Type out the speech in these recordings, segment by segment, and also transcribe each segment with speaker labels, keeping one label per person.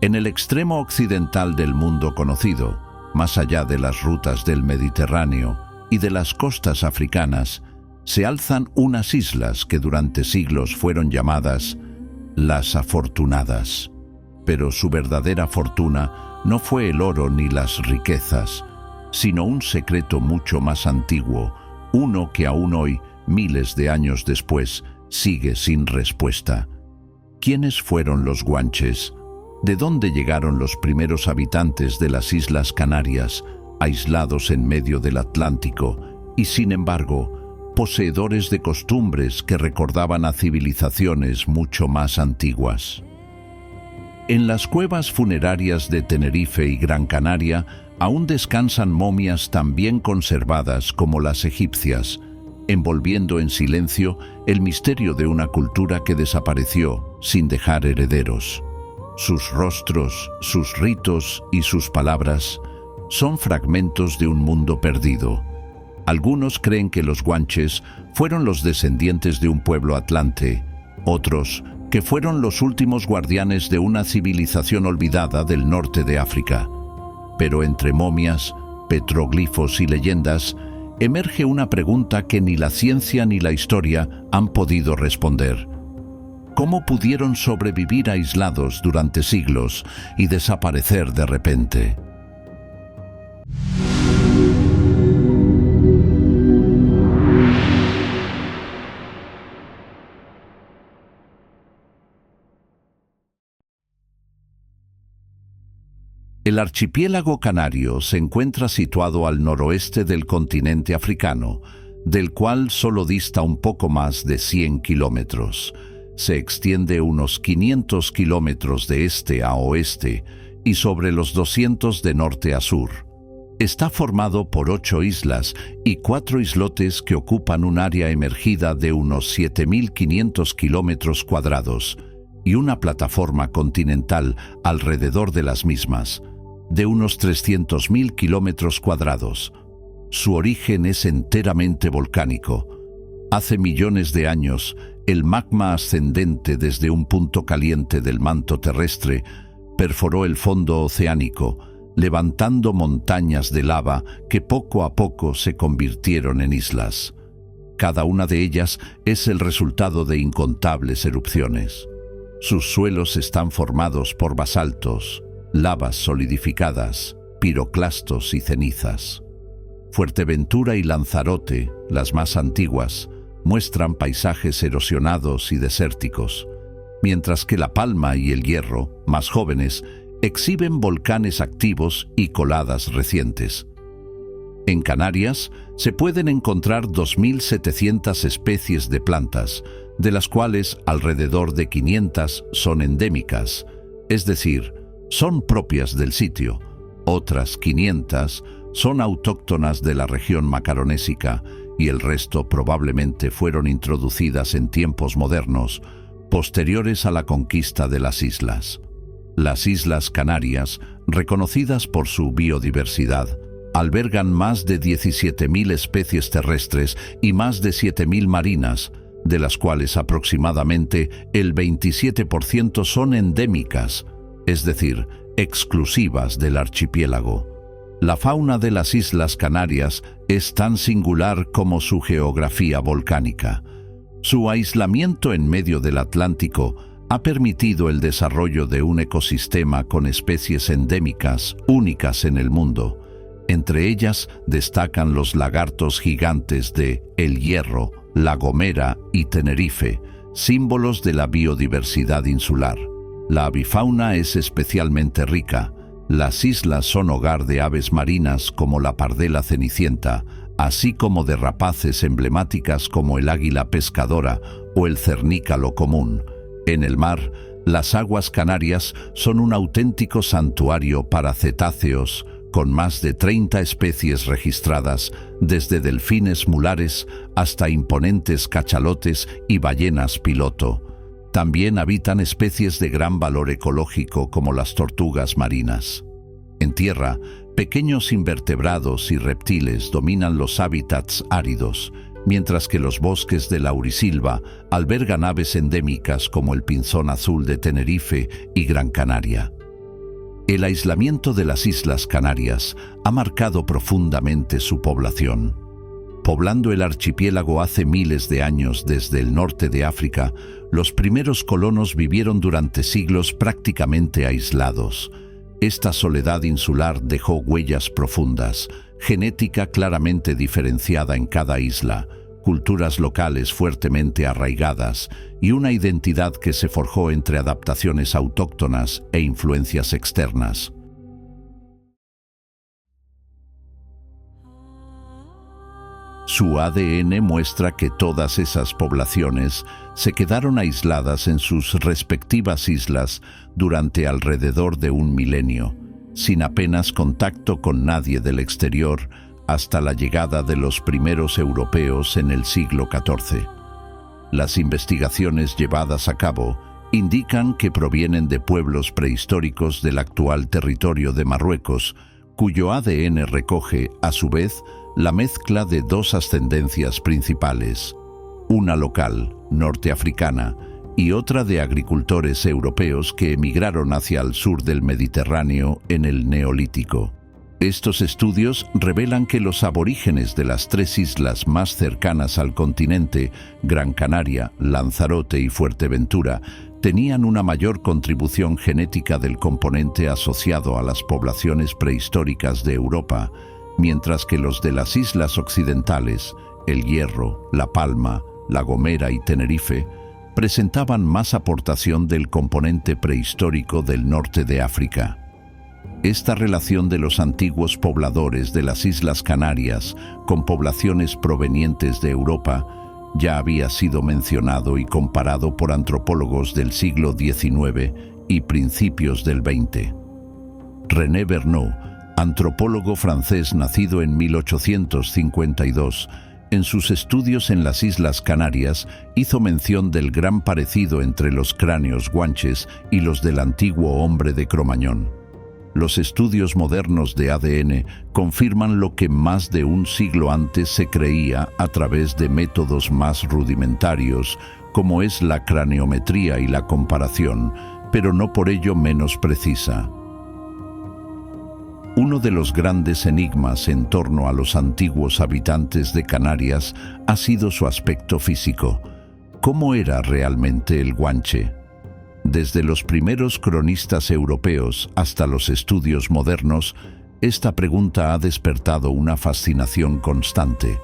Speaker 1: En el extremo occidental del mundo conocido, más allá de las rutas del Mediterráneo y de las costas africanas, se alzan unas islas que durante siglos fueron llamadas las afortunadas. Pero su verdadera fortuna no fue el oro ni las riquezas, sino un secreto mucho más antiguo, uno que aún hoy, miles de años después, sigue sin respuesta. ¿Quiénes fueron los guanches? ¿De dónde llegaron los primeros habitantes de las Islas Canarias, aislados en medio del Atlántico, y sin embargo, poseedores de costumbres que recordaban a civilizaciones mucho más antiguas? En las cuevas funerarias de Tenerife y Gran Canaria aún descansan momias tan bien conservadas como las egipcias, envolviendo en silencio el misterio de una cultura que desapareció sin dejar herederos. Sus rostros, sus ritos y sus palabras son fragmentos de un mundo perdido. Algunos creen que los guanches fueron los descendientes de un pueblo atlante, otros que fueron los últimos guardianes de una civilización olvidada del norte de África. Pero entre momias, petroglifos y leyendas, emerge una pregunta que ni la ciencia ni la historia han podido responder. ¿Cómo pudieron sobrevivir aislados durante siglos y desaparecer de repente? El archipiélago canario se encuentra situado al noroeste del continente africano, del cual solo dista un poco más de 100 kilómetros. Se extiende unos 500 kilómetros de este a oeste y sobre los 200 de norte a sur. Está formado por 8 islas y 4 islotes que ocupan un área emergida de unos 7.500 kilómetros cuadrados y una plataforma continental alrededor de las mismas, de unos 300.000 kilómetros cuadrados. Su origen es enteramente volcánico. Hace millones de años, el magma ascendente desde un punto caliente del manto terrestre perforó el fondo oceánico, levantando montañas de lava que poco a poco se convirtieron en islas. Cada una de ellas es el resultado de incontables erupciones. Sus suelos están formados por basaltos, lavas solidificadas, piroclastos y cenizas. Fuerteventura y Lanzarote, las más antiguas, muestran paisajes erosionados y desérticos, mientras que La Palma y El Hierro, más jóvenes, exhiben volcanes activos y coladas recientes. En Canarias se pueden encontrar 2.700 especies de plantas, de las cuales alrededor de 500 son endémicas, es decir, son propias del sitio. Otras 500 son autóctonas de la región macaronésica y el resto probablemente fueron introducidas en tiempos modernos, posteriores a la conquista de las islas. Las Islas Canarias, reconocidas por su biodiversidad, albergan más de 17.000 especies terrestres y más de 7.000 marinas, de las cuales aproximadamente el 27% son endémicas, es decir, exclusivas del archipiélago. La fauna de las Islas Canarias es tan singular como su geografía volcánica. Su aislamiento en medio del Atlántico ha permitido el desarrollo de un ecosistema con especies endémicas únicas en el mundo. Entre ellas destacan los lagartos gigantes de El Hierro, La Gomera y Tenerife, símbolos de la biodiversidad insular. La avifauna es especialmente rica. Las islas son hogar de aves marinas como la pardela cenicienta, así como de rapaces emblemáticas como el águila pescadora o el cernícalo común. En el mar, las aguas canarias son un auténtico santuario para cetáceos, con más de 30 especies registradas, desde delfines mulares hasta imponentes cachalotes y ballenas piloto. También habitan especies de gran valor ecológico como las tortugas marinas. En tierra, pequeños invertebrados y reptiles dominan los hábitats áridos, mientras que los bosques de laurisilva albergan aves endémicas como el pinzón azul de Tenerife y Gran Canaria. El aislamiento de las Islas Canarias ha marcado profundamente su población. Poblando el archipiélago hace miles de años desde el norte de África, los primeros colonos vivieron durante siglos prácticamente aislados. Esta soledad insular dejó huellas profundas, genética claramente diferenciada en cada isla, culturas locales fuertemente arraigadas y una identidad que se forjó entre adaptaciones autóctonas e influencias externas. Su ADN muestra que todas esas poblaciones se quedaron aisladas en sus respectivas islas durante alrededor de un milenio, sin apenas contacto con nadie del exterior hasta la llegada de los primeros europeos en el siglo XIV. Las investigaciones llevadas a cabo indican que provienen de pueblos prehistóricos del actual territorio de Marruecos, cuyo ADN recoge, a su vez, la mezcla de dos ascendencias principales, una local, norteafricana, y otra de agricultores europeos que emigraron hacia el sur del Mediterráneo en el Neolítico. Estos estudios revelan que los aborígenes de las tres islas más cercanas al continente, Gran Canaria, Lanzarote y Fuerteventura, tenían una mayor contribución genética del componente asociado a las poblaciones prehistóricas de Europa, mientras que los de las islas occidentales, El Hierro, La Palma, La Gomera y Tenerife, presentaban más aportación del componente prehistórico del norte de África. Esta relación de los antiguos pobladores de las Islas Canarias con poblaciones provenientes de Europa ya había sido mencionado y comparado por antropólogos del siglo XIX y principios del XX. René Verneau, antropólogo francés nacido en 1852, en sus estudios en las Islas Canarias hizo mención del gran parecido entre los cráneos guanches y los del antiguo hombre de Cromañón. Los estudios modernos de ADN confirman lo que más de un siglo antes se creía a través de métodos más rudimentarios, como es la craneometría y la comparación, pero no por ello menos precisa. Uno de los grandes enigmas en torno a los antiguos habitantes de Canarias ha sido su aspecto físico. ¿Cómo era realmente el guanche? Desde los primeros cronistas europeos hasta los estudios modernos, esta pregunta ha despertado una fascinación constante.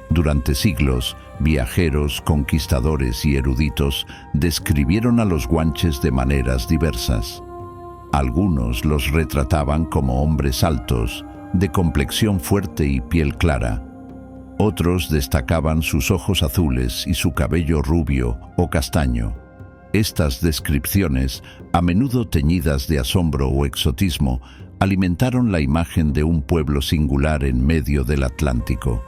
Speaker 1: Durante siglos, viajeros, conquistadores y eruditos describieron a los guanches de maneras diversas. Algunos los retrataban como hombres altos, de complexión fuerte y piel clara. Otros destacaban sus ojos azules y su cabello rubio o castaño. Estas descripciones, a menudo teñidas de asombro o exotismo, alimentaron la imagen de un pueblo singular en medio del Atlántico.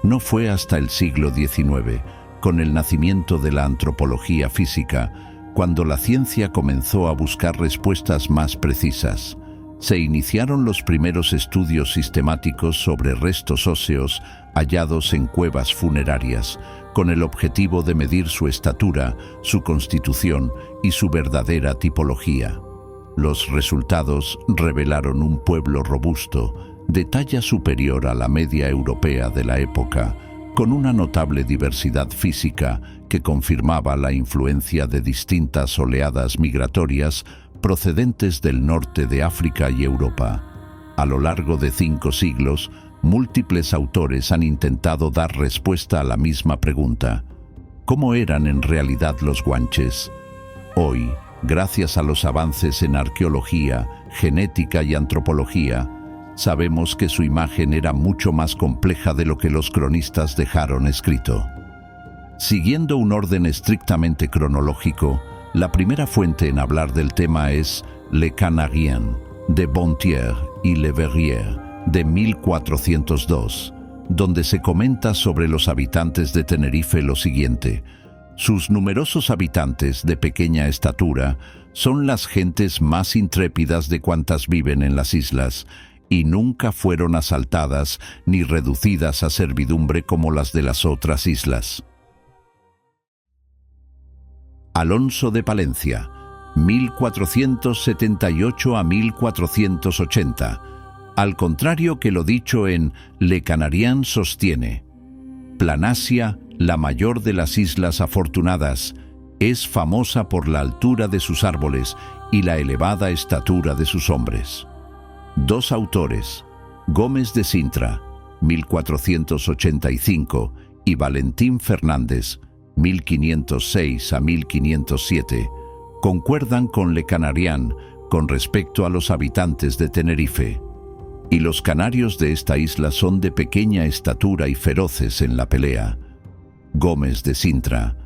Speaker 1: No fue hasta el siglo XIX, con el nacimiento de la antropología física, cuando la ciencia comenzó a buscar respuestas más precisas. Se iniciaron los primeros estudios sistemáticos sobre restos óseos hallados en cuevas funerarias, con el objetivo de medir su estatura, su constitución y su verdadera tipología. Los resultados revelaron un pueblo robusto, de talla superior a la media europea de la época, con una notable diversidad física que confirmaba la influencia de distintas oleadas migratorias procedentes del norte de África y Europa. A lo largo de 5 siglos, múltiples autores han intentado dar respuesta a la misma pregunta: ¿cómo eran en realidad los guanches? Hoy, gracias a los avances en arqueología, genética y antropología, sabemos que su imagen era mucho más compleja de lo que los cronistas dejaron escrito. Siguiendo un orden estrictamente cronológico, la primera fuente en hablar del tema es Le Canarien, de Bontier y Le Verrier, de 1402, donde se comenta sobre los habitantes de Tenerife lo siguiente: sus numerosos habitantes de pequeña estatura son las gentes más intrépidas de cuantas viven en las islas, y nunca fueron asaltadas ni reducidas a servidumbre como las de las otras islas. Alonso de Palencia, 1478 a 1480, al contrario que lo dicho en Le Canarien sostiene. Planasia, la mayor de las Islas Afortunadas, es famosa por la altura de sus árboles y la elevada estatura de sus hombres. Dos autores, Gómez de Sintra, 1485, y Valentín Fernández, 1506 a 1507, concuerdan con Le Canarien con respecto a los habitantes de Tenerife. Y los canarios de esta isla son de pequeña estatura y feroces en la pelea. Gómez de Sintra: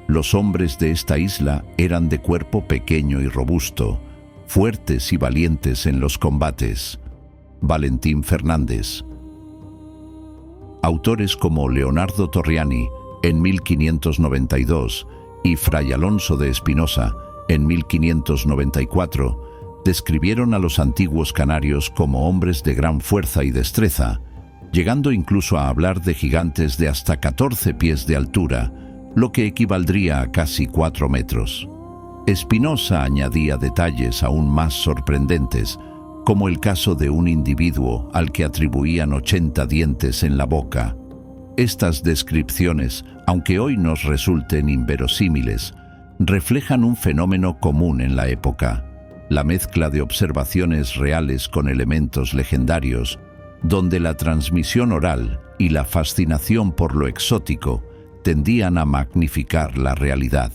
Speaker 1: los hombres de esta isla eran de cuerpo pequeño y robusto, fuertes y valientes en los combates. Valentín Fernández. Autores como Leonardo Torriani, en 1592, y Fray Alonso de Espinosa, en 1594, describieron a los antiguos canarios como hombres de gran fuerza y destreza, llegando incluso a hablar de gigantes de hasta 14 pies de altura, lo que equivaldría a casi 4 metros. Espinosa añadía detalles aún más sorprendentes, como el caso de un individuo al que atribuían 80 dientes en la boca. Estas descripciones, aunque hoy nos resulten inverosímiles, reflejan un fenómeno común en la época: la mezcla de observaciones reales con elementos legendarios, donde la transmisión oral y la fascinación por lo exótico tendían a magnificar la realidad.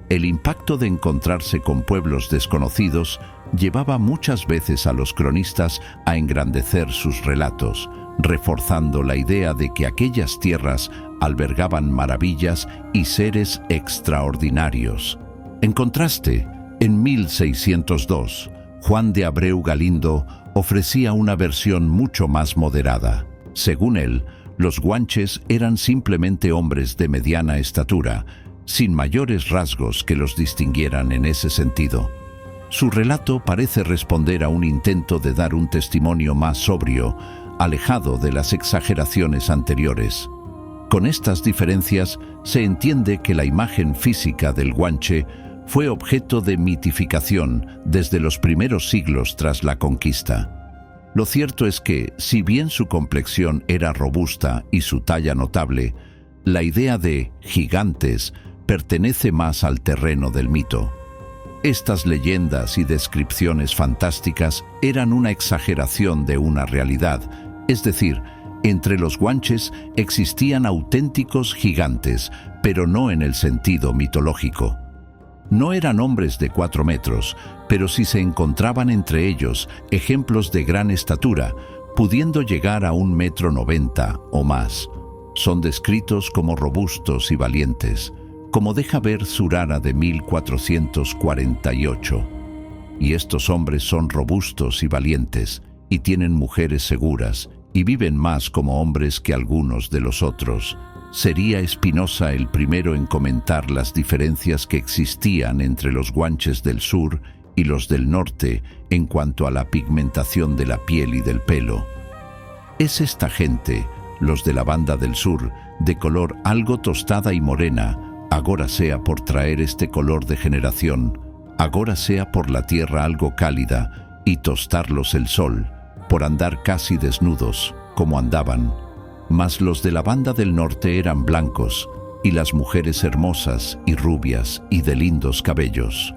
Speaker 1: El impacto de encontrarse con pueblos desconocidos llevaba muchas veces a los cronistas a engrandecer sus relatos, reforzando la idea de que aquellas tierras albergaban maravillas y seres extraordinarios. En contraste, en 1602, Juan de Abreu Galindo ofrecía una versión mucho más moderada. Según él, los guanches eran simplemente hombres de mediana estatura, sin mayores rasgos que los distinguieran en ese sentido. Su relato parece responder a un intento de dar un testimonio más sobrio, alejado de las exageraciones anteriores. Con estas diferencias se entiende que la imagen física del guanche fue objeto de mitificación desde los primeros siglos tras la conquista. Lo cierto es que, si bien su complexión era robusta y su talla notable, la idea de gigantes pertenece más al terreno del mito. Estas leyendas y descripciones fantásticas eran una exageración de una realidad, es decir, entre los guanches existían auténticos gigantes, pero no en el sentido mitológico. No eran hombres de 4 metros, pero sí se encontraban entre ellos ejemplos de gran estatura, pudiendo llegar a 1,90 m o más. Son descritos como robustos y valientes, como deja ver Zurara de 1448. Y estos hombres son robustos y valientes, y tienen mujeres seguras, y viven más como hombres que algunos de los otros. Sería Espinosa el primero en comentar las diferencias que existían entre los guanches del sur y los del norte en cuanto a la pigmentación de la piel y del pelo. Es esta gente, los de la banda del sur, de color algo tostada y morena, agora sea por traer este color de generación, agora sea por la tierra algo cálida y tostarlos el sol, por andar casi desnudos, como andaban. Mas los de la banda del norte eran blancos, y las mujeres hermosas y rubias y de lindos cabellos.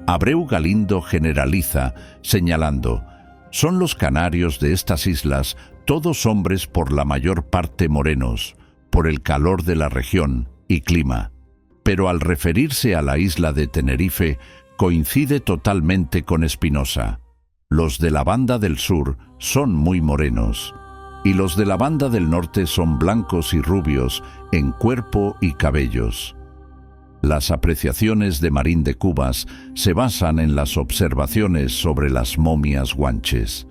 Speaker 1: Abreu Galindo generaliza, señalando: son los canarios de estas islas todos hombres por la mayor parte morenos, por el calor de la región y clima. Pero al referirse a la isla de Tenerife, coincide totalmente con Espinosa. Los de la banda del sur son muy morenos, y los de la banda del norte son blancos y rubios en cuerpo y cabellos. Las apreciaciones de Marín de Cubas se basan en las observaciones sobre las momias guanches.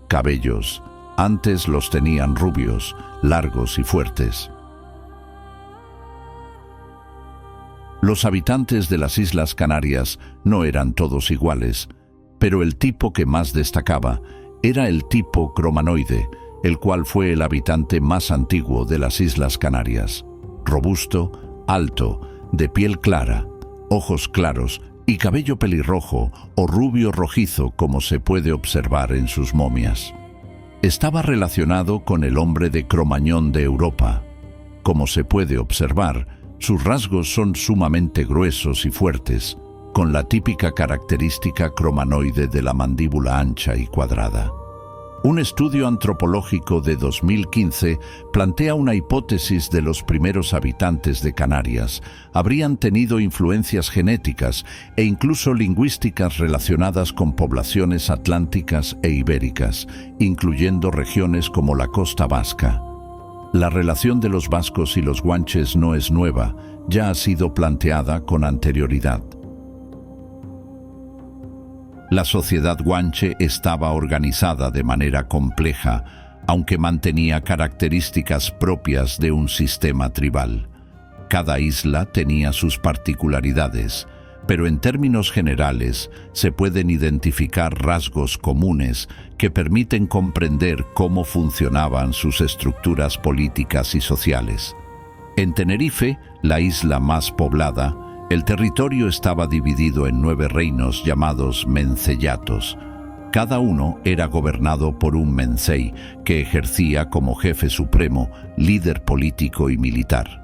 Speaker 1: Cabellos: antes los tenían rubios, largos y fuertes. Los habitantes de las Islas Canarias no eran todos iguales, pero el tipo que más destacaba era el tipo cromanoide, el cual fue el habitante más antiguo de las Islas Canarias. Robusto, alto, de piel clara, ojos claros y cabello pelirrojo o rubio rojizo, como se puede observar en sus momias. Estaba relacionado con el hombre de Cromañón de Europa. Como se puede observar, sus rasgos son sumamente gruesos y fuertes, con la típica característica cromanoide de la mandíbula ancha y cuadrada. Un estudio antropológico de 2015 plantea una hipótesis de los primeros habitantes de Canarias. Habrían tenido influencias genéticas e incluso lingüísticas relacionadas con poblaciones atlánticas e ibéricas, incluyendo regiones como la costa vasca. La relación de los vascos y los guanches no es nueva, ya ha sido planteada con anterioridad. La sociedad guanche estaba organizada de manera compleja, aunque mantenía características propias de un sistema tribal. Cada isla tenía sus particularidades, pero en términos generales se pueden identificar rasgos comunes que permiten comprender cómo funcionaban sus estructuras políticas y sociales. En Tenerife, la isla más poblada, el territorio estaba dividido en 9 reinos llamados menceyatos. Cada uno era gobernado por un mencey, que ejercía como jefe supremo, líder político y militar.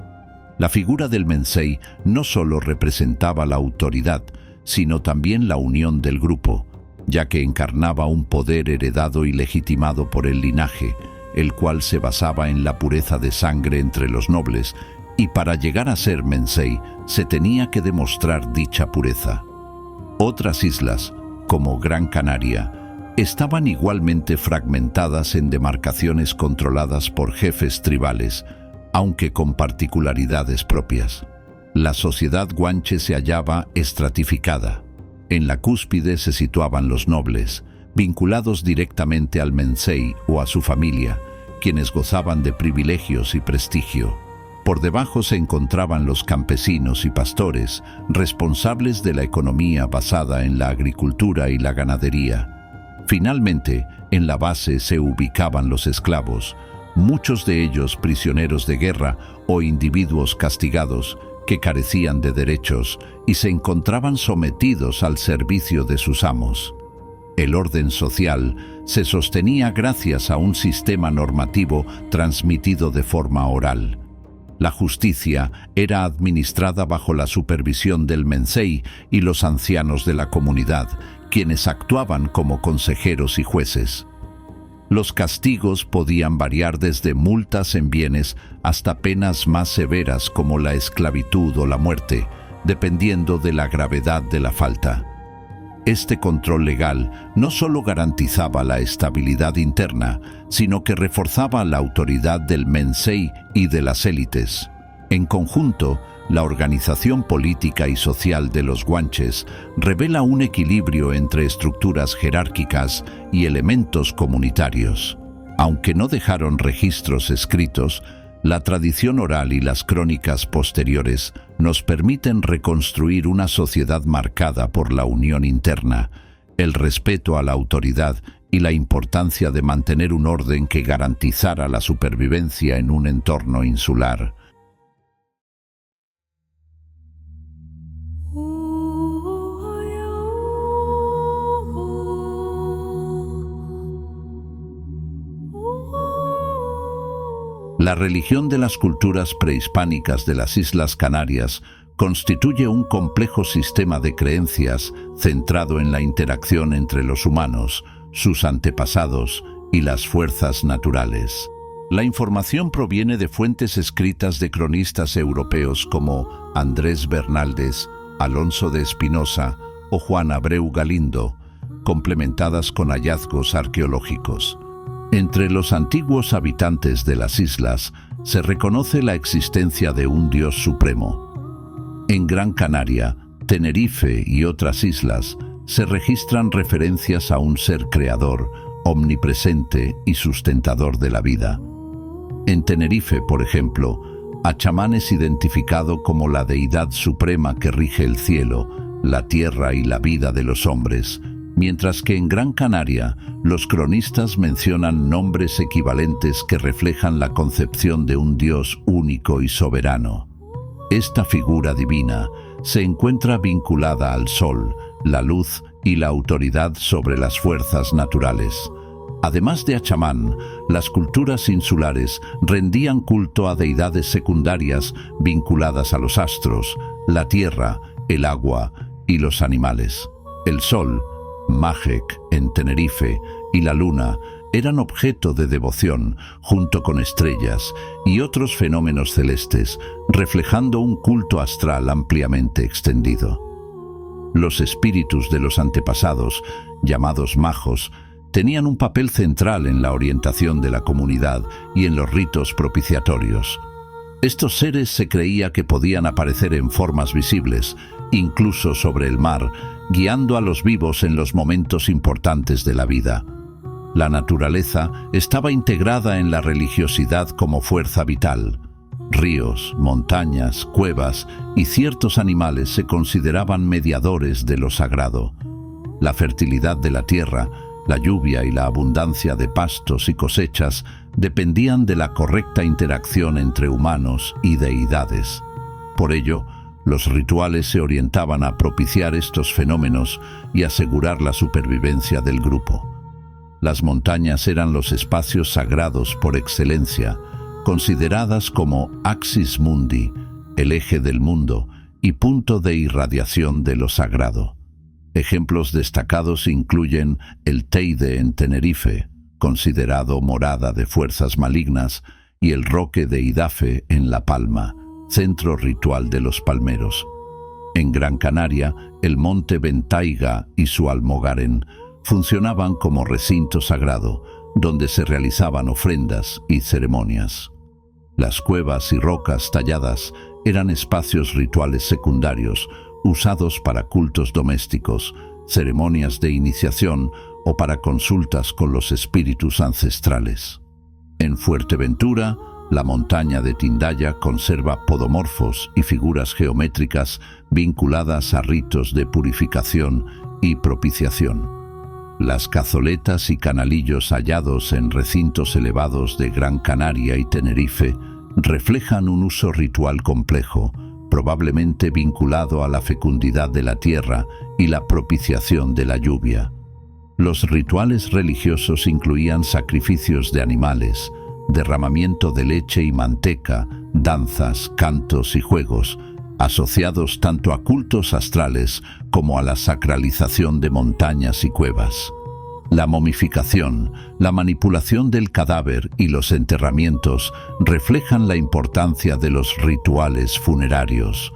Speaker 1: La figura del mencey no solo representaba la autoridad, sino también la unión del grupo, ya que encarnaba un poder heredado y legitimado por el linaje, el cual se basaba en la pureza de sangre entre los nobles, y para llegar a ser mencey se tenía que demostrar dicha pureza. Otras islas, como Gran Canaria, estaban igualmente fragmentadas en demarcaciones controladas por jefes tribales, aunque con particularidades propias. La sociedad guanche se hallaba estratificada. En la cúspide se situaban los nobles, vinculados directamente al mencey o a su familia, quienes gozaban de privilegios y prestigio. Por debajo se encontraban los campesinos y pastores, responsables de la economía basada en la agricultura y la ganadería. Finalmente, en la base se ubicaban los esclavos, muchos de ellos prisioneros de guerra o individuos castigados que carecían de derechos y se encontraban sometidos al servicio de sus amos. El orden social se sostenía gracias a un sistema normativo transmitido de forma oral. La justicia era administrada bajo la supervisión del mencey y los ancianos de la comunidad, quienes actuaban como consejeros y jueces. Los castigos podían variar desde multas en bienes hasta penas más severas como la esclavitud o la muerte, dependiendo de la gravedad de la falta. Este control legal no solo garantizaba la estabilidad interna, sino que reforzaba la autoridad del mencey y de las élites. En conjunto, la organización política y social de los guanches revela un equilibrio entre estructuras jerárquicas y elementos comunitarios. Aunque no dejaron registros escritos, la tradición oral y las crónicas posteriores nos permiten reconstruir una sociedad marcada por la unión interna, el respeto a la autoridad y la importancia de mantener un orden que garantizara la supervivencia en un entorno insular. La religión de las culturas prehispánicas de las Islas Canarias constituye un complejo sistema de creencias centrado en la interacción entre los humanos, sus antepasados y las fuerzas naturales. La información proviene de fuentes escritas de cronistas europeos como Andrés Bernaldez, Alonso de Espinosa o Juan Abreu Galindo, complementadas con hallazgos arqueológicos. Entre los antiguos habitantes de las islas se reconoce la existencia de un dios supremo. En Gran Canaria, Tenerife y otras islas se registran referencias a un ser creador, omnipresente y sustentador de la vida. En Tenerife, por ejemplo, Achamán es identificado como la deidad suprema que rige el cielo, la tierra y la vida de los hombres, mientras que en Gran Canaria los cronistas mencionan nombres equivalentes que reflejan la concepción de un Dios único y soberano. Esta figura divina se encuentra vinculada al sol, la luz y la autoridad sobre las fuerzas naturales. Además de a chamán, las culturas insulares rendían culto a deidades secundarias vinculadas a los astros, la tierra, el agua y los animales. El sol, Mágec en Tenerife, y la luna eran objeto de devoción junto con estrellas y otros fenómenos celestes, reflejando un culto astral ampliamente extendido. Los espíritus de los antepasados, llamados majos, tenían un papel central en la orientación de la comunidad y en los ritos propiciatorios. Estos seres se creía que podían aparecer en formas visibles, incluso sobre el mar, guiando a los vivos en los momentos importantes de la vida. La naturaleza estaba integrada en la religiosidad como fuerza vital. Ríos, montañas, cuevas y ciertos animales se consideraban mediadores de lo sagrado. La fertilidad de la tierra, la lluvia y la abundancia de pastos y cosechas dependían de la correcta interacción entre humanos y deidades. Por ello, los rituales se orientaban a propiciar estos fenómenos y asegurar la supervivencia del grupo. Las montañas eran los espacios sagrados por excelencia, consideradas como axis mundi, el eje del mundo y punto de irradiación de lo sagrado. Ejemplos destacados incluyen el Teide en Tenerife, considerado morada de fuerzas malignas, y el Roque de Idafe en La Palma, centro ritual de los palmeros. En Gran Canaria, el monte Ventaiga y su Almogarén funcionaban como recinto sagrado, donde se realizaban ofrendas y ceremonias. Las cuevas y rocas talladas eran espacios rituales secundarios, usados para cultos domésticos, ceremonias de iniciación o para consultas con los espíritus ancestrales. En Fuerteventura, la montaña de Tindaya conserva podomorfos y figuras geométricas vinculadas a ritos de purificación y propiciación. Las cazoletas y canalillos hallados en recintos elevados de Gran Canaria y Tenerife reflejan un uso ritual complejo, probablemente vinculado a la fecundidad de la tierra y la propiciación de la lluvia. Los rituales religiosos incluían sacrificios de animales, derramamiento de leche y manteca, danzas, cantos y juegos, asociados tanto a cultos astrales como a la sacralización de montañas y cuevas. La momificación, la manipulación del cadáver y los enterramientos reflejan la importancia de los rituales funerarios.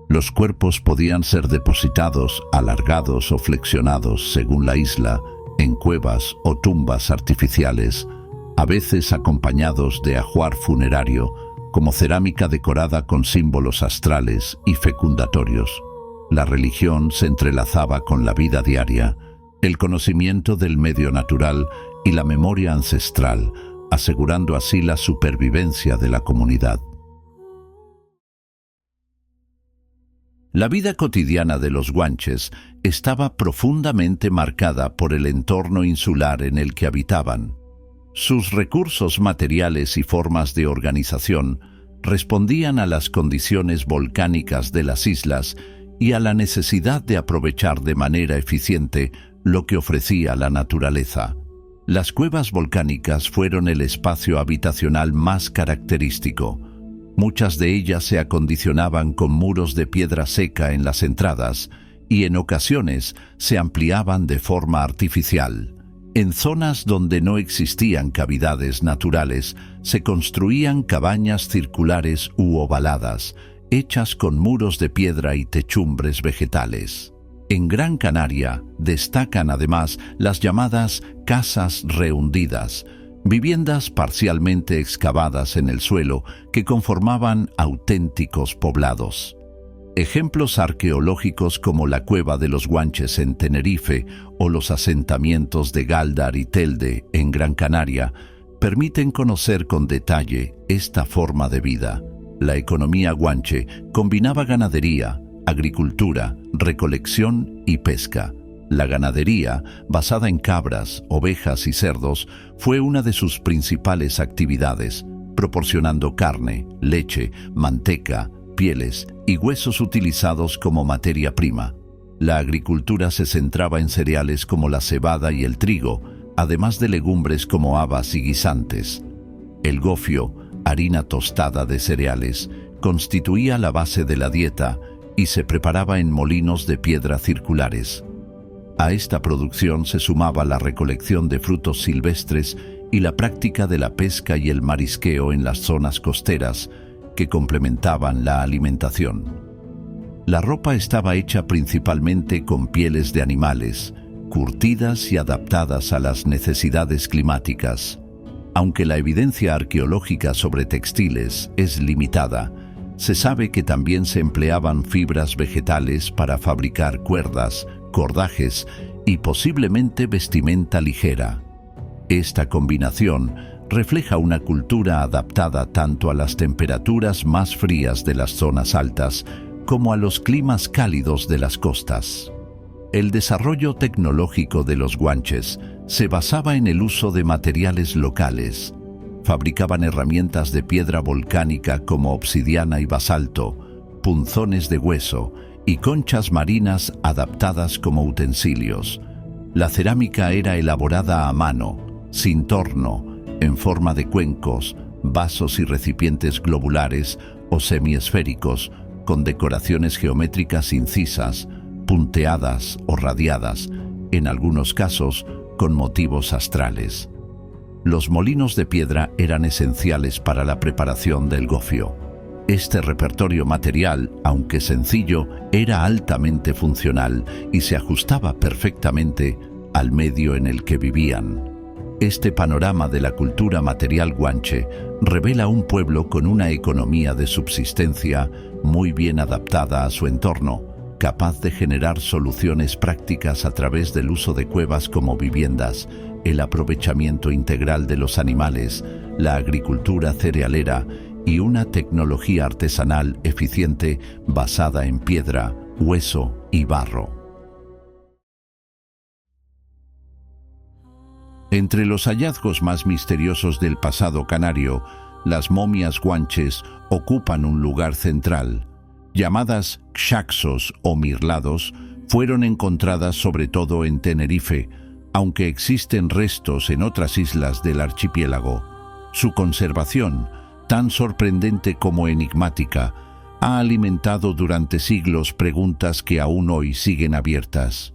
Speaker 1: Los cuerpos podían ser depositados, alargados o flexionados según la isla, en cuevas o tumbas artificiales, a veces acompañados de ajuar funerario, como cerámica decorada con símbolos astrales y fecundatorios. La religión se entrelazaba con la vida diaria, el conocimiento del medio natural y la memoria ancestral, asegurando así la supervivencia de la comunidad. La vida cotidiana de los guanches estaba profundamente marcada por el entorno insular en el que habitaban. Sus recursos materiales y formas de organización respondían a las condiciones volcánicas de las islas y a la necesidad de aprovechar de manera eficiente lo que ofrecía la naturaleza. Las cuevas volcánicas fueron el espacio habitacional más característico. Muchas de ellas se acondicionaban con muros de piedra seca en las entradas y en ocasiones se ampliaban de forma artificial. En zonas donde no existían cavidades naturales, se construían cabañas circulares u ovaladas, hechas con muros de piedra y techumbres vegetales. En Gran Canaria destacan además las llamadas casas rehundidas, viviendas parcialmente excavadas en el suelo que conformaban auténticos poblados. Ejemplos arqueológicos como la Cueva de los Guanches en Tenerife o los asentamientos de Galdar y Telde en Gran Canaria permiten conocer con detalle esta forma de vida. La economía guanche combinaba ganadería, agricultura, recolección y pesca. La ganadería, basada en cabras, ovejas y cerdos, fue una de sus principales actividades, proporcionando carne, leche, manteca, pieles y huesos utilizados como materia prima. La agricultura se centraba en cereales como la cebada y el trigo, además de legumbres como habas y guisantes. El gofio, harina tostada de cereales, constituía la base de la dieta y se preparaba en molinos de piedra circulares. A esta producción se sumaba la recolección de frutos silvestres y la práctica de la pesca y el marisqueo en las zonas costeras, que complementaban la alimentación. La ropa estaba hecha principalmente con pieles de animales, curtidas y adaptadas a las necesidades climáticas. Aunque la evidencia arqueológica sobre textiles es limitada, se sabe que también se empleaban fibras vegetales para fabricar cuerdas, cordajes y posiblemente vestimenta ligera. Esta combinación refleja una cultura adaptada tanto a las temperaturas más frías de las zonas altas como a los climas cálidos de las costas. El desarrollo tecnológico de los guanches se basaba en el uso de materiales locales. Fabricaban herramientas de piedra volcánica como obsidiana y basalto, punzones de hueso y conchas marinas adaptadas como utensilios. La cerámica era elaborada a mano, sin torno, en forma de cuencos, vasos y recipientes globulares o semiesféricos, con decoraciones geométricas incisas, punteadas o radiadas, en algunos casos con motivos astrales. Los molinos de piedra eran esenciales para la preparación del gofio. Este repertorio material, aunque sencillo, era altamente funcional y se ajustaba perfectamente al medio en el que vivían. Este panorama de la cultura material guanche revela un pueblo con una economía de subsistencia muy bien adaptada a su entorno, capaz de generar soluciones prácticas a través del uso de cuevas como viviendas, el aprovechamiento integral de los animales, la agricultura cerealera y una tecnología artesanal eficiente basada en piedra, hueso y barro. Entre los hallazgos más misteriosos del pasado canario, las momias guanches ocupan un lugar central. Llamadas xaxos o mirlados, fueron encontradas sobre todo en Tenerife, aunque existen restos en otras islas del archipiélago. Su conservación, tan sorprendente como enigmática, ha alimentado durante siglos preguntas que aún hoy siguen abiertas.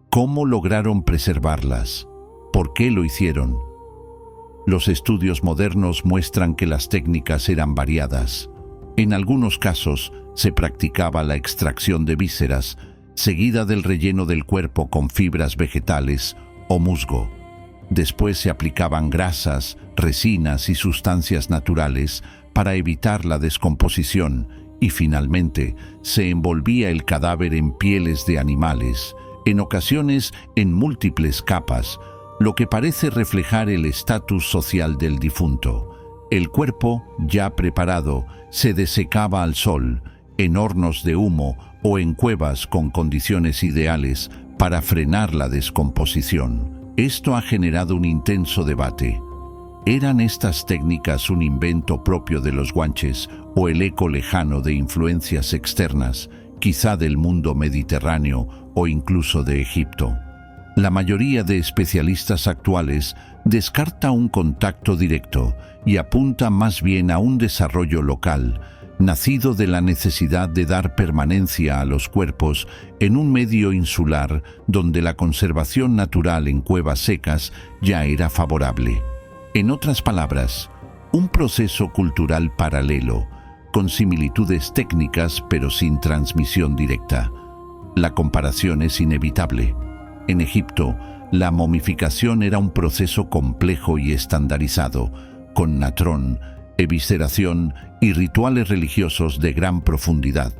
Speaker 1: ¿Cómo lograron preservarlas? ¿Por qué lo hicieron? Los estudios modernos muestran que las técnicas eran variadas. En algunos casos se practicaba la extracción de vísceras, seguida del relleno del cuerpo con fibras vegetales o musgo. Después se aplicaban grasas, resinas y sustancias naturales para evitar la descomposición y finalmente se envolvía el cadáver en pieles de animales, en ocasiones en múltiples capas, lo que parece reflejar el estatus social del difunto. El cuerpo, ya preparado, se desecaba al sol, en hornos de humo o en cuevas con condiciones ideales para frenar la descomposición. Esto ha generado un intenso debate. ¿Eran estas técnicas un invento propio de los guanches o el eco lejano de influencias externas, quizá del mundo mediterráneo o incluso de Egipto? La mayoría de especialistas actuales descarta un contacto directo y apunta más bien a un desarrollo local, nacido de la necesidad de dar permanencia a los cuerpos en un medio insular donde la conservación natural en cuevas secas ya era favorable. En otras palabras, un proceso cultural paralelo, con similitudes técnicas pero sin transmisión directa. La comparación es inevitable. En Egipto, la momificación era un proceso complejo y estandarizado, con natrón, evisceración y rituales religiosos de gran profundidad.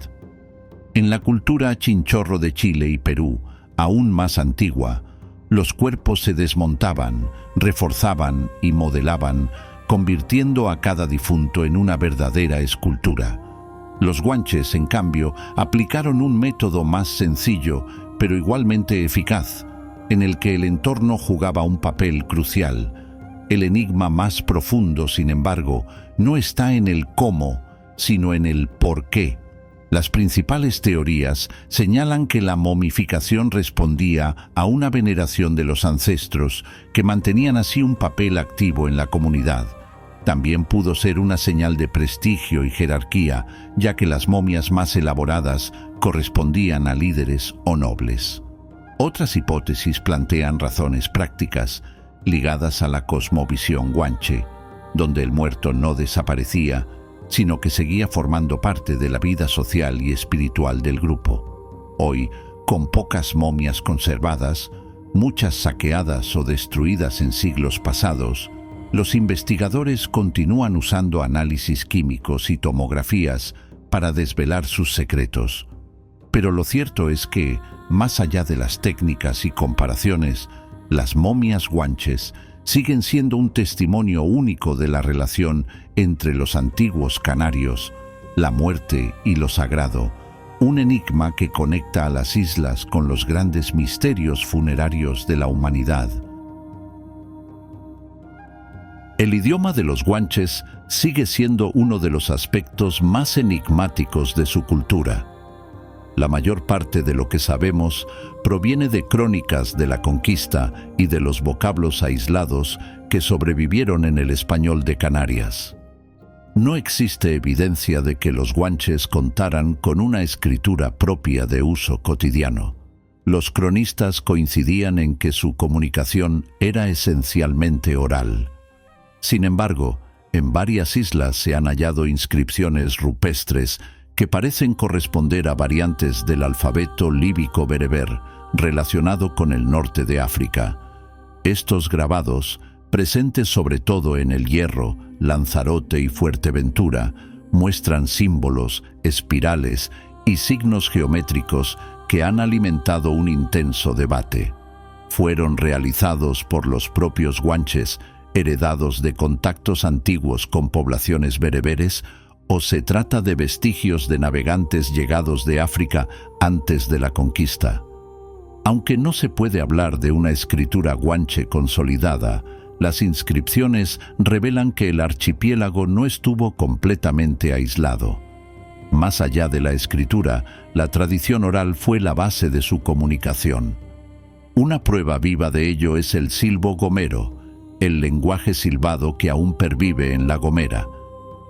Speaker 1: En la cultura chinchorro de Chile y Perú, aún más antigua, los cuerpos se desmontaban, reforzaban y modelaban, convirtiendo a cada difunto en una verdadera escultura. Los guanches, en cambio, aplicaron un método más sencillo, pero igualmente eficaz, en el que el entorno jugaba un papel crucial. El enigma más profundo, sin embargo, no está en el cómo, sino en el por qué. Las principales teorías señalan que la momificación respondía a una veneración de los ancestros, que mantenían así un papel activo en la comunidad. También pudo ser una señal de prestigio y jerarquía, ya que las momias más elaboradas correspondían a líderes o nobles. Otras hipótesis plantean razones prácticas, ligadas a la cosmovisión guanche, donde el muerto no desaparecía, sino que seguía formando parte de la vida social y espiritual del grupo. Hoy, con pocas momias conservadas, muchas saqueadas o destruidas en siglos pasados, los investigadores continúan usando análisis químicos y tomografías para desvelar sus secretos. Pero lo cierto es que, más allá de las técnicas y comparaciones, las momias guanches siguen siendo un testimonio único de la relación entre los antiguos canarios, la muerte y lo sagrado, un enigma que conecta a las islas con los grandes misterios funerarios de la humanidad. El idioma de los guanches sigue siendo uno de los aspectos más enigmáticos de su cultura. La mayor parte de lo que sabemos proviene de crónicas de la conquista y de los vocablos aislados que sobrevivieron en el español de Canarias. No existe evidencia de que los guanches contaran con una escritura propia de uso cotidiano. Los cronistas coincidían en que su comunicación era esencialmente oral. Sin embargo, en varias islas se han hallado inscripciones rupestres que parecen corresponder a variantes del alfabeto líbico-bereber relacionado con el norte de África. Estos grabados, presentes sobre todo en El Hierro, Lanzarote y Fuerteventura, muestran símbolos, espirales y signos geométricos que han alimentado un intenso debate. Fueron realizados por los propios guanches, heredados de contactos antiguos con poblaciones bereberes, o se trata de vestigios de navegantes llegados de África antes de la conquista. Aunque no se puede hablar de una escritura guanche consolidada, las inscripciones revelan que el archipiélago no estuvo completamente aislado. Más allá de la escritura, la tradición oral fue la base de su comunicación. Una prueba viva de ello es el silbo gomero, el lenguaje silbado que aún pervive en La Gomera.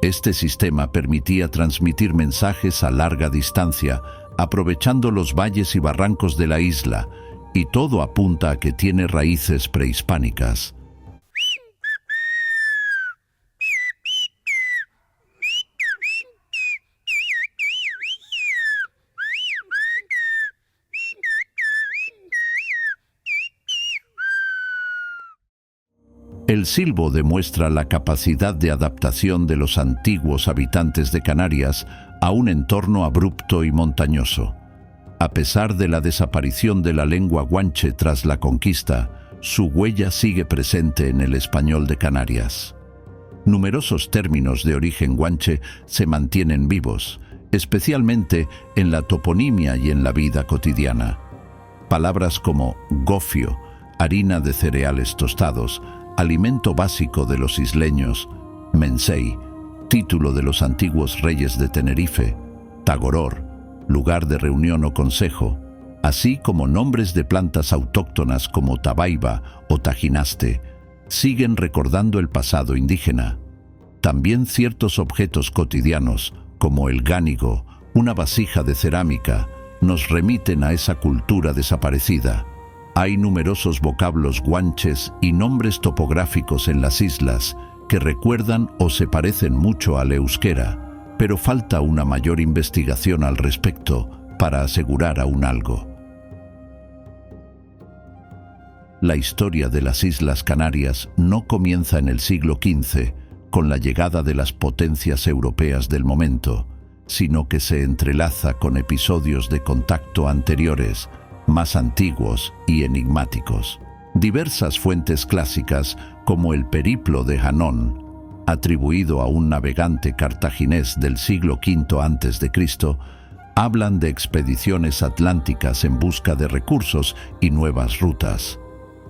Speaker 1: Este sistema permitía transmitir mensajes a larga distancia, aprovechando los valles y barrancos de la isla, y todo apunta a que tiene raíces prehispánicas. El silbo demuestra la capacidad de adaptación de los antiguos habitantes de Canarias a un entorno abrupto y montañoso. A pesar de la desaparición de la lengua guanche tras la conquista, su huella sigue presente en el español de Canarias. Numerosos términos de origen guanche se mantienen vivos, especialmente en la toponimia y en la vida cotidiana. Palabras como gofio, harina de cereales tostados, alimento básico de los isleños, mensei, título de los antiguos reyes de Tenerife, tagoror, lugar de reunión o consejo, así como nombres de plantas autóctonas como tabaiba o tajinaste, siguen recordando el pasado indígena. También ciertos objetos cotidianos, como el gánigo, una vasija de cerámica, nos remiten a esa cultura desaparecida. Hay numerosos vocablos guanches y nombres topográficos en las islas que recuerdan o se parecen mucho al euskera, pero falta una mayor investigación al respecto para asegurar aún algo. La historia de las Islas Canarias no comienza en el siglo XV, con la llegada de las potencias europeas del momento, sino que se entrelaza con episodios de contacto anteriores, más antiguos y enigmáticos. Diversas fuentes clásicas, como el Periplo de Janón, atribuido a un navegante cartaginés del siglo V a.C., hablan de expediciones atlánticas en busca de recursos y nuevas rutas.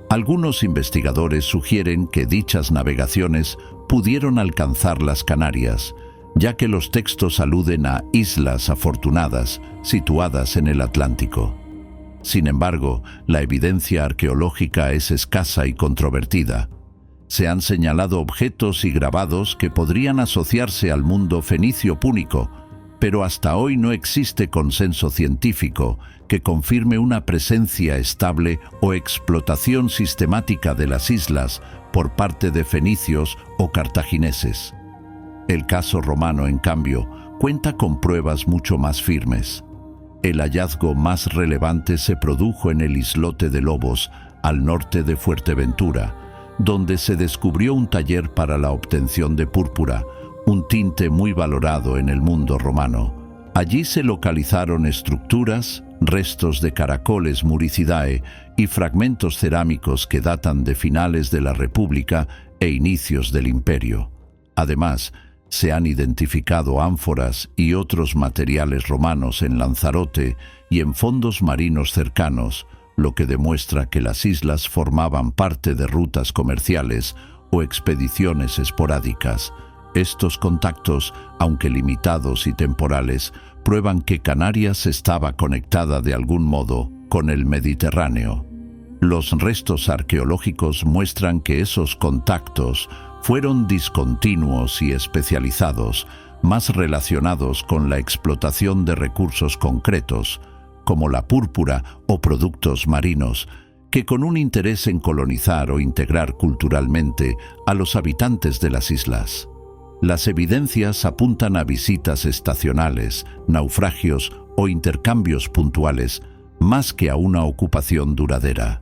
Speaker 1: Algunos investigadores sugieren que dichas navegaciones pudieron alcanzar las Canarias, ya que los textos aluden a islas afortunadas situadas en el Atlántico. Sin embargo, la evidencia arqueológica es escasa y controvertida. Se han señalado objetos y grabados que podrían asociarse al mundo fenicio-púnico, pero hasta hoy no existe consenso científico que confirme una presencia estable o explotación sistemática de las islas por parte de fenicios o cartagineses. El caso romano, en cambio, cuenta con pruebas mucho más firmes. El hallazgo más relevante se produjo en el islote de Lobos, al norte de Fuerteventura, donde se descubrió un taller para la obtención de púrpura, un tinte muy valorado en el mundo romano. Allí se localizaron estructuras, restos de caracoles Muricidae y fragmentos cerámicos que datan de finales de la República e inicios del Imperio. Además, se han identificado ánforas y otros materiales romanos en Lanzarote y en fondos marinos cercanos, lo que demuestra que las islas formaban parte de rutas comerciales o expediciones esporádicas. Estos contactos, aunque limitados y temporales, prueban que Canarias estaba conectada de algún modo con el Mediterráneo. Los restos arqueológicos muestran que esos contactos fueron discontinuos y especializados, más relacionados con la explotación de recursos concretos, como la púrpura o productos marinos, que con un interés en colonizar o integrar culturalmente a los habitantes de las islas. Las evidencias apuntan a visitas estacionales, naufragios o intercambios puntuales, más que a una ocupación duradera.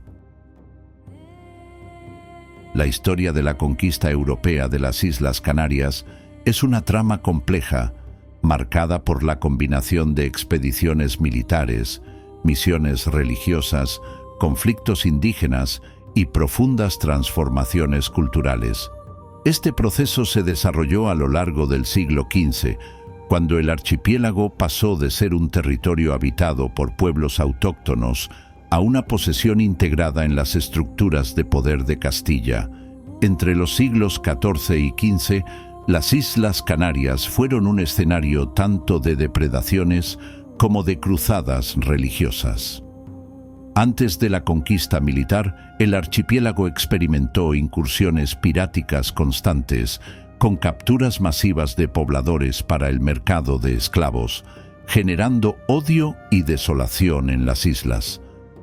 Speaker 1: La historia de la conquista europea de las Islas Canarias es una trama compleja, marcada por la combinación de expediciones militares, misiones religiosas, conflictos indígenas y profundas transformaciones culturales. Este proceso se desarrolló a lo largo del siglo XV, cuando el archipiélago pasó de ser un territorio habitado por pueblos autóctonos a una posesión integrada en las estructuras de poder de Castilla. Entre los siglos XIV y XV, las Islas Canarias fueron un escenario tanto de depredaciones como de cruzadas religiosas. Antes de la conquista militar, el archipiélago experimentó incursiones piráticas constantes, con capturas masivas de pobladores para el mercado de esclavos, generando odio y desolación en las islas.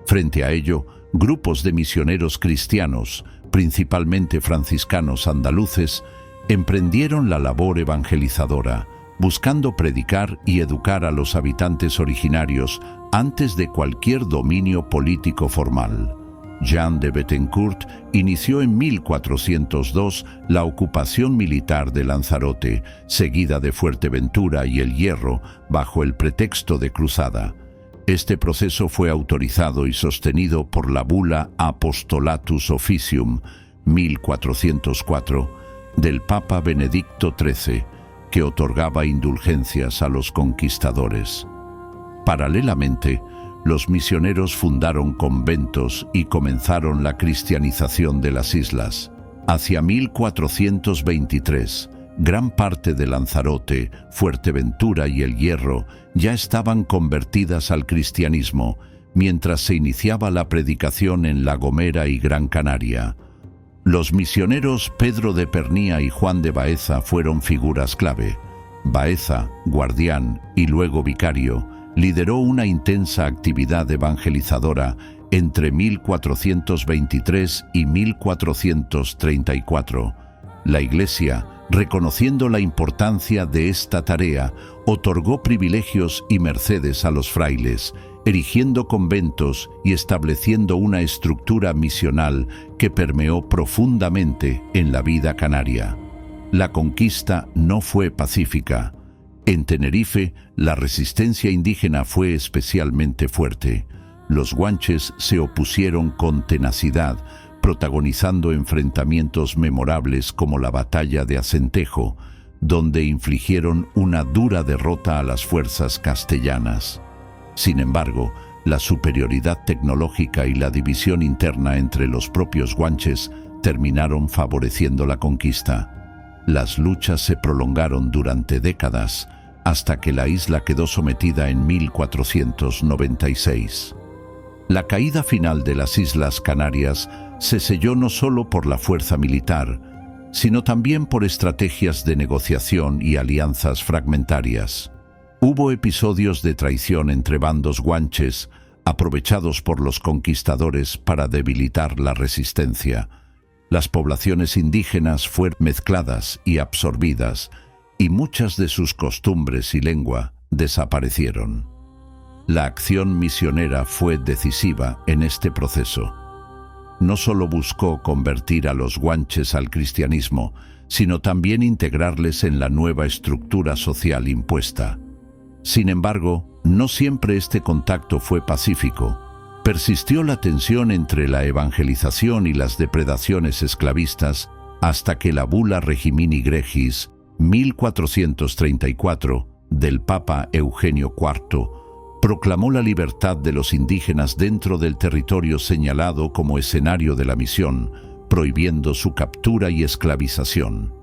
Speaker 1: Frente a ello, grupos de misioneros cristianos, principalmente franciscanos andaluces, emprendieron la labor evangelizadora, buscando predicar y educar a los habitantes originarios antes de cualquier dominio político formal. Jean de Bettencourt inició en 1402 la ocupación militar de Lanzarote, seguida de Fuerteventura y El Hierro, bajo el pretexto de cruzada. Este proceso fue autorizado y sostenido por la bula Apostolatus Officium 1404 del Papa Benedicto XIII, que otorgaba indulgencias a los conquistadores. Paralelamente, los misioneros fundaron conventos y comenzaron la cristianización de las islas. Hacia 1423, gran parte de Lanzarote, Fuerteventura y El Hierro ya estaban convertidas al cristianismo, mientras se iniciaba la predicación en La Gomera y Gran Canaria. Los misioneros Pedro de Pernía y Juan de Baeza fueron figuras clave. Baeza, guardián y luego vicario, lideró una intensa actividad evangelizadora entre 1423 y 1434. La Iglesia, reconociendo la importancia de esta tarea, otorgó privilegios y mercedes a los frailes, erigiendo conventos y estableciendo una estructura misional que permeó profundamente en la vida canaria. La conquista no fue pacífica. En Tenerife, la resistencia indígena fue especialmente fuerte. Los guanches se opusieron con tenacidad, protagonizando enfrentamientos memorables como la batalla de Acentejo, donde infligieron una dura derrota a las fuerzas castellanas. Sin embargo, la superioridad tecnológica y la división interna entre los propios guanches terminaron favoreciendo la conquista. Las luchas se prolongaron durante décadas hasta que la isla quedó sometida en 1496. La caída final de las Islas Canarias se selló no solo por la fuerza militar, sino también por estrategias de negociación y alianzas fragmentarias. Hubo episodios de traición entre bandos guanches, aprovechados por los conquistadores para debilitar la resistencia. Las poblaciones indígenas fueron mezcladas y absorbidas, y muchas de sus costumbres y lengua desaparecieron. La acción misionera fue decisiva en este proceso. No solo buscó convertir a los guanches al cristianismo, sino también integrarles en la nueva estructura social impuesta. Sin embargo, no siempre este contacto fue pacífico. Persistió la tensión entre la evangelización y las depredaciones esclavistas hasta que la Bula Regimini Gregis, 1434, del Papa Eugenio IV, proclamó la libertad de los indígenas dentro del territorio señalado como escenario de la misión, prohibiendo su captura y esclavización.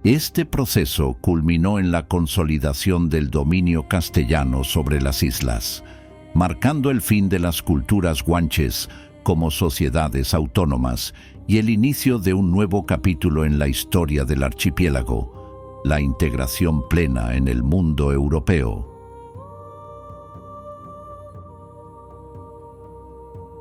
Speaker 1: Este proceso culminó en la consolidación del dominio castellano sobre las islas, marcando el fin de las culturas guanches como sociedades autónomas y el inicio de un nuevo capítulo en la historia del archipiélago, la integración plena en el mundo europeo.